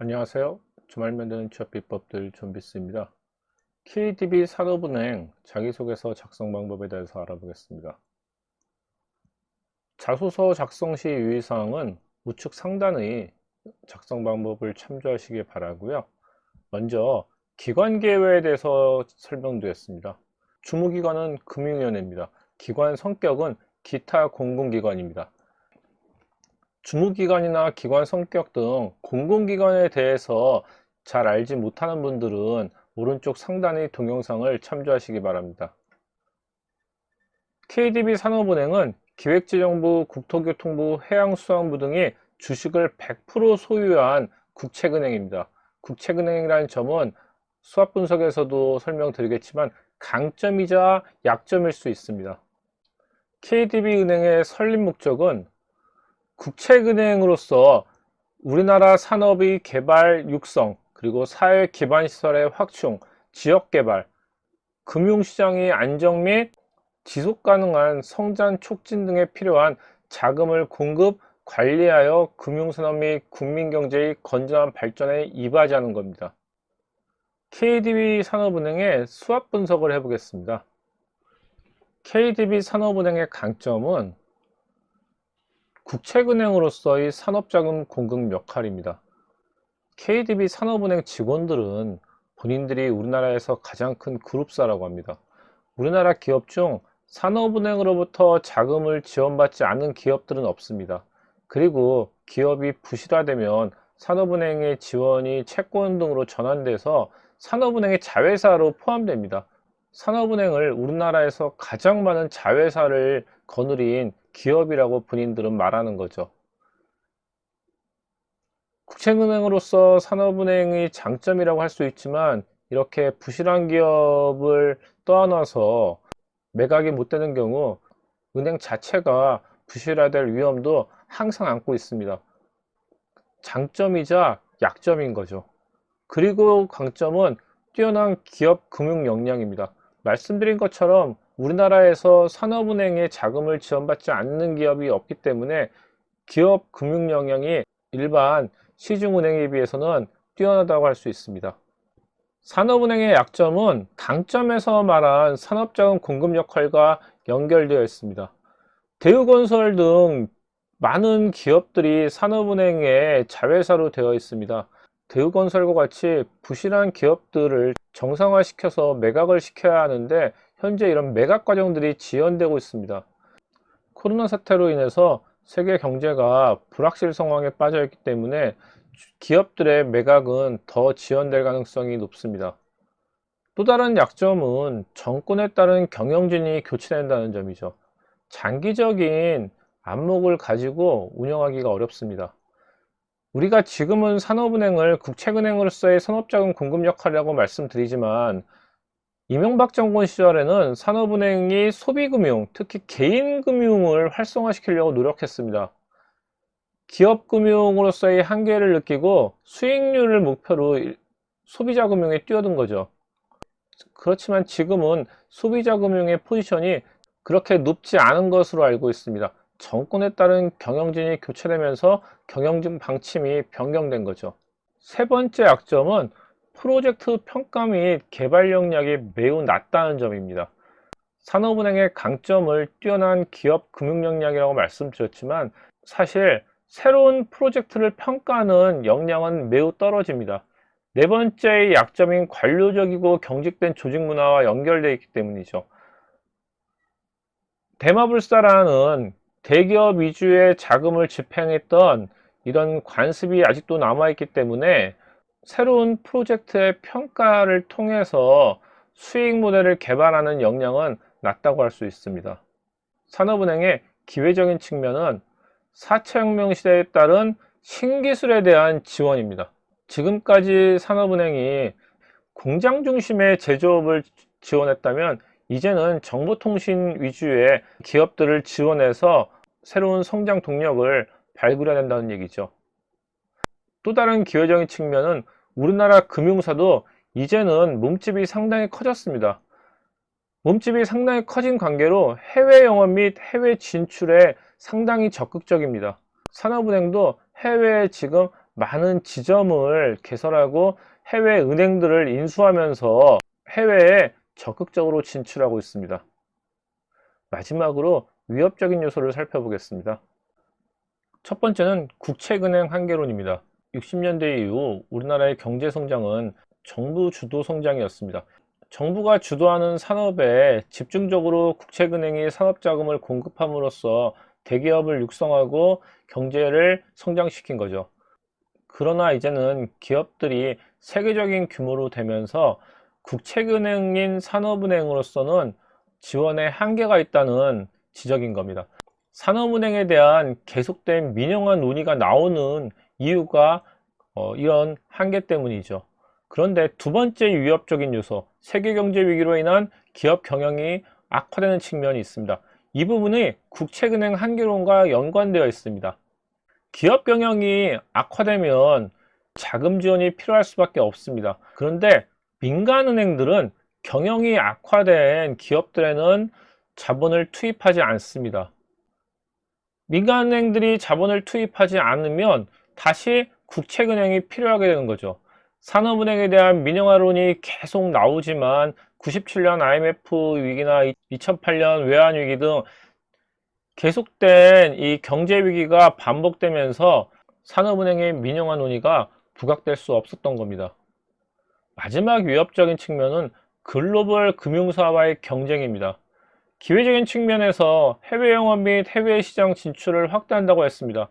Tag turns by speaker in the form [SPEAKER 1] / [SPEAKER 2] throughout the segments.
[SPEAKER 1] 안녕하세요. 주말 만드는 취업 비법들 존비스입니다. KDB 산업은행 자기소개서 작성 방법에 대해서 알아보겠습니다. 자소서 작성 시 유의사항은 우측 상단의 작성 방법을 참조하시기 바라고요. 먼저 기관 계획에 대해서 설명드렸습니다. 주무기관은 금융위원회입니다. 기관 성격은 기타 공공기관입니다. 주무기관이나 기관 성격 등 공공기관에 대해서 잘 알지 못하는 분들은 오른쪽 상단의 동영상을 참조하시기 바랍니다. KDB 산업은행은 기획재정부, 국토교통부, 해양수산부 등이 주식을 100% 소유한 국책은행입니다. 국책은행이라는 점은 수학 분석에서도 설명드리겠지만 강점이자 약점일 수 있습니다. KDB 은행의 설립 목적은 국책은행으로서 우리나라 산업의 개발 육성, 그리고 사회 기반 시설의 확충, 지역 개발, 금융시장의 안정 및 지속 가능한 성장 촉진 등에 필요한 자금을 공급, 관리하여 금융산업 및 국민경제의 건전한 발전에 이바지하는 겁니다. KDB 산업은행의 수합 분석을 해보겠습니다. KDB 산업은행의 강점은 국책은행으로서의 산업자금 공급 역할입니다. KDB 산업은행 직원들은 본인들이 우리나라에서 가장 큰 그룹사라고 합니다. 우리나라 기업 중 산업은행으로부터 자금을 지원받지 않는 기업들은 없습니다. 그리고 기업이 부실화되면 산업은행의 지원이 채권 등으로 전환돼서 산업은행의 자회사로 포함됩니다. 산업은행을 우리나라에서 가장 많은 자회사를 거느린 기업이라고 본인들은 말하는 거죠. 국책은행으로서 산업은행의 장점이라고 할 수 있지만 이렇게 부실한 기업을 떠안아서 매각이 못 되는 경우 은행 자체가 부실화될 위험도 항상 안고 있습니다. 장점이자 약점인 거죠. 그리고 강점은 뛰어난 기업 금융 역량입니다. 말씀드린 것처럼 우리나라에서 산업은행의 자금을 지원받지 않는 기업이 없기 때문에 기업 금융 역량이 일반 시중은행에 비해서는 뛰어나다고 할 수 있습니다. 산업은행의 약점은 강점에서 말한 산업자금 공급 역할과 연결되어 있습니다. 대우건설 등 많은 기업들이 산업은행의 자회사로 되어 있습니다. 대우건설과 같이 부실한 기업들을 정상화시켜서 매각을 시켜야 하는데 현재 이런 매각 과정들이 지연되고 있습니다. 코로나 사태로 인해서 세계 경제가 불확실 상황에 빠져 있기 때문에 기업들의 매각은 더 지연될 가능성이 높습니다. 또 다른 약점은 정권에 따른 경영진이 교체된다는 점이죠. 장기적인 안목을 가지고 운영하기가 어렵습니다. 우리가 지금은 산업은행을 국책은행으로서의 산업자금 공급 역할이라고 말씀드리지만 이명박 정권 시절에는 산업은행이 소비금융, 특히 개인금융을 활성화시키려고 노력했습니다. 기업금융으로서의 한계를 느끼고 수익률을 목표로 소비자금융에 뛰어든 거죠. 그렇지만 지금은 소비자금융의 포지션이 그렇게 높지 않은 것으로 알고 있습니다. 정권에 따른 경영진이 교체되면서 경영진 방침이 변경된 거죠. 세 번째 약점은 프로젝트 평가 및 개발 역량이 매우 낮다는 점입니다. 산업은행의 강점을 뛰어난 기업 금융 역량이라고 말씀드렸지만 사실 새로운 프로젝트를 평가하는 역량은 매우 떨어집니다. 네 번째의 약점인 관료적이고 경직된 조직 문화와 연결되어 있기 때문이죠. 대마불사라는 대기업 위주의 자금을 집행했던 이런 관습이 아직도 남아있기 때문에 새로운 프로젝트의 평가를 통해서 수익 모델을 개발하는 역량은 낮다고 할 수 있습니다. 산업은행의 기회적인 측면은 4차 혁명 시대에 따른 신기술에 대한 지원입니다. 지금까지 산업은행이 공장 중심의 제조업을 지원했다면 이제는 정보통신 위주의 기업들을 지원해서 새로운 성장 동력을 발굴해야 된다는 얘기죠. 또 다른 기회적인 측면은 우리나라 금융사도 이제는 몸집이 상당히 커졌습니다. 몸집이 상당히 커진 관계로 해외 영업 및 해외 진출에 상당히 적극적입니다. 산업은행도 해외에 지금 많은 지점을 개설하고 해외 은행들을 인수하면서 해외에 적극적으로 진출하고 있습니다. 마지막으로 위협적인 요소를 살펴보겠습니다. 첫 번째는 국책은행 한계론입니다. 60년대 이후 우리나라의 경제 성장은 정부 주도 성장이었습니다. 정부가 주도하는 산업에 집중적으로 국책은행이 산업자금을 공급함으로써 대기업을 육성하고 경제를 성장시킨 거죠. 그러나 이제는 기업들이 세계적인 규모로 되면서 국책은행인 산업은행으로서는 지원에 한계가 있다는 지적인 겁니다. 산업은행에 대한 계속된 민영화 논의가 나오는 이유가 이런 한계 때문이죠. 그런데 두 번째 위협적인 요소, 세계 경제 위기로 인한 기업 경영이 악화되는 측면이 있습니다. 이 부분이 국책은행 한계론과 연관되어 있습니다. 기업 경영이 악화되면 자금 지원이 필요할 수밖에 없습니다. 그런데 민간은행들은 경영이 악화된 기업들에는 자본을 투입하지 않습니다. 민간은행들이 자본을 투입하지 않으면 다시 국책은행이 필요하게 되는 거죠. 산업은행에 대한 민영화론이 계속 나오지만 97년 IMF 위기나 2008년 외환위기 등 계속된 이 경제 위기가 반복되면서 산업은행의 민영화 논의가 부각될 수 없었던 겁니다. 마지막 위협적인 측면은 글로벌 금융사와의 경쟁입니다. 기회적인 측면에서 해외 영업 및 해외 시장 진출을 확대한다고 했습니다.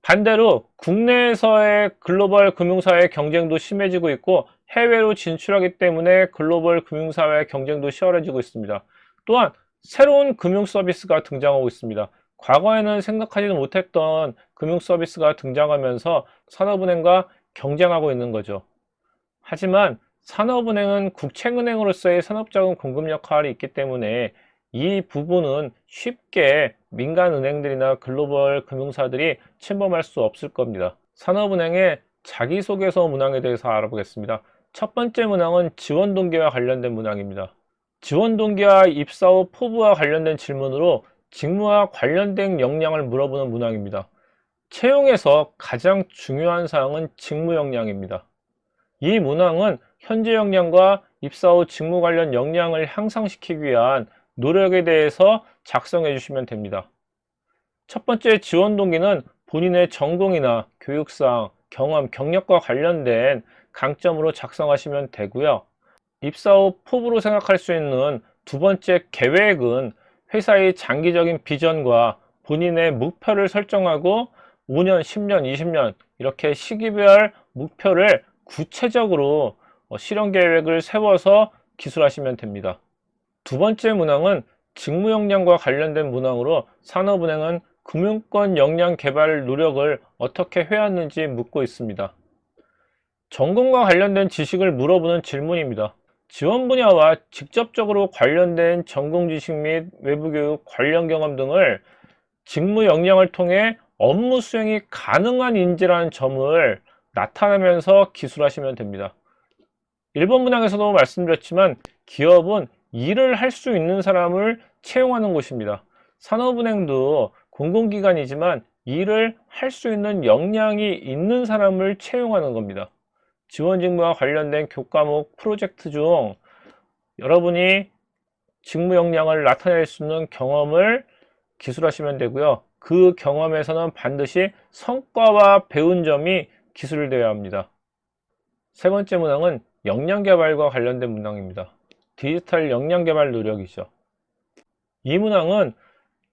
[SPEAKER 1] 반대로 국내에서의 글로벌 금융사의 경쟁도 심해지고 있고 해외로 진출하기 때문에 글로벌 금융사의 경쟁도 치열해지고 있습니다. 또한 새로운 금융 서비스가 등장하고 있습니다. 과거에는 생각하지도 못했던 금융 서비스가 등장하면서 산업은행과 경쟁하고 있는 거죠. 하지만 산업은행은 국책은행으로서의 산업자금 공급 역할이 있기 때문에 이 부분은 쉽게 민간은행들이나 글로벌 금융사들이 침범할 수 없을 겁니다. 산업은행의 자기소개서 문항에 대해서 알아보겠습니다. 첫 번째 문항은 지원 동기와 관련된 문항입니다. 지원 동기와 입사 후 포부와 관련된 질문으로 직무와 관련된 역량을 물어보는 문항입니다. 채용에서 가장 중요한 사항은 직무 역량입니다. 이 문항은 현재 역량과 입사 후 직무 관련 역량을 향상시키기 위한 노력에 대해서 작성해 주시면 됩니다. 첫 번째 지원 동기는 본인의 전공이나 교육상, 경험, 경력과 관련된 강점으로 작성하시면 되고요. 입사 후 포부로 생각할 수 있는 두 번째 계획은 회사의 장기적인 비전과 본인의 목표를 설정하고 5년, 10년, 20년 이렇게 시기별 목표를 구체적으로 실현 계획을 세워서 기술하시면 됩니다. 두 번째 문항은 직무 역량과 관련된 문항으로 산업은행은 금융권 역량 개발 노력을 어떻게 해왔는지 묻고 있습니다. 전공과 관련된 지식을 물어보는 질문입니다. 지원 분야와 직접적으로 관련된 전공 지식 및 외부 교육 관련 경험 등을 직무 역량을 통해 업무 수행이 가능한 인재라는 점을 나타내면서 기술하시면 됩니다. 1번 문항에서도 말씀드렸지만 기업은 일을 할 수 있는 사람을 채용하는 곳입니다. 산업은행도 공공기관이지만 일을 할 수 있는 역량이 있는 사람을 채용하는 겁니다. 지원 직무와 관련된 교과목, 프로젝트 중 여러분이 직무 역량을 나타낼 수 있는 경험을 기술하시면 되고요. 그 경험에서는 반드시 성과와 배운 점이 기술되어야 합니다. 세 번째 문항은 역량 개발과 관련된 문항입니다. 디지털 역량 개발 노력이죠. 이 문항은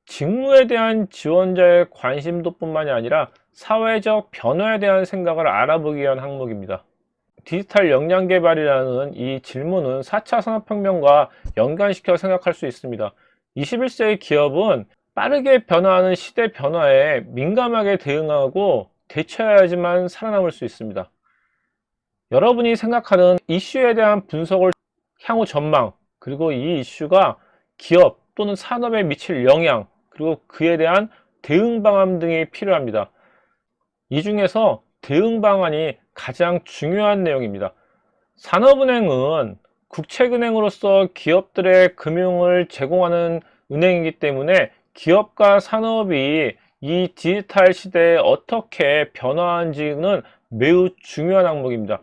[SPEAKER 1] 직무에 대한 지원자의 관심도뿐만이 아니라 사회적 변화에 대한 생각을 알아보기 위한 항목입니다. 디지털 역량 개발이라는 이 질문은 4차 산업혁명과 연관시켜 생각할 수 있습니다. 21세기 기업은 빠르게 변화하는 시대 변화에 민감하게 대응하고 대처해야지만 살아남을 수 있습니다. 여러분이 생각하는 이슈에 대한 분석을 향후 전망, 그리고 이 이슈가 기업 또는 산업에 미칠 영향, 그리고 그에 대한 대응 방안 등이 필요합니다. 이 중에서 대응 방안이 가장 중요한 내용입니다. 산업은행은 국책은행으로서 기업들의 금융을 제공하는 은행이기 때문에 기업과 산업이 이 디지털 시대에 어떻게 변화하는지는 매우 중요한 항목입니다.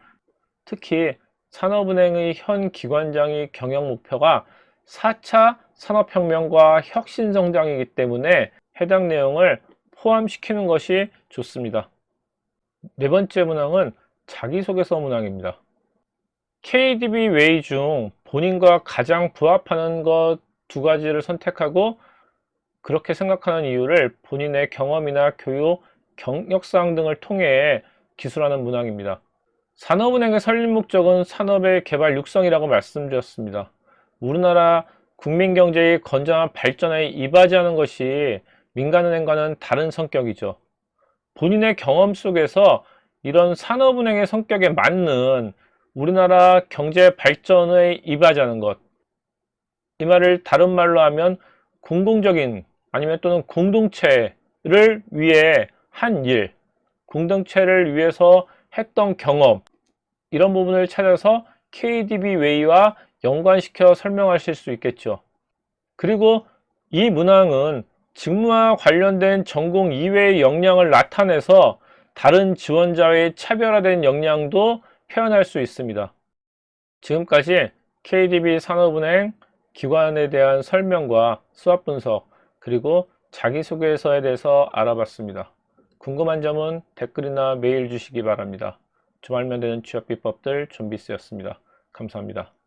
[SPEAKER 1] 특히 산업은행의 현 기관장의 경영 목표가 4차 산업혁명과 혁신성장이기 때문에 해당 내용을 포함시키는 것이 좋습니다. 네 번째 문항은 자기소개서 문항입니다. KDB 웨이 중 본인과 가장 부합하는 것 두 가지를 선택하고 그렇게 생각하는 이유를 본인의 경험이나 교육, 경력사항 등을 통해 기술하는 문항입니다. 산업은행의 설립 목적은 산업의 개발 육성이라고 말씀드렸습니다. 우리나라 국민경제의 건전한 발전에 이바지하는 것이 민간은행과는 다른 성격이죠. 본인의 경험 속에서 이런 산업은행의 성격에 맞는 우리나라 경제 발전에 이바지하는 것, 이 말을 다른 말로 하면 공공적인 아니면 또는 공동체를 위해 한 일, 공동체를 위해서 했던 경험, 이런 부분을 찾아서 KDB 웨이와 연관시켜 설명하실 수 있겠죠. 그리고 이 문항은 직무와 관련된 전공 이외의 역량을 나타내서 다른 지원자의 차별화된 역량도 표현할 수 있습니다. 지금까지 KDB 산업은행 기관에 대한 설명과 수학 분석, 그리고 자기소개서에 대해서 알아봤습니다. 궁금한 점은 댓글이나 메일 주시기 바랍니다. 주말면 되는 취업 비법들 좀비스였습니다. 감사합니다.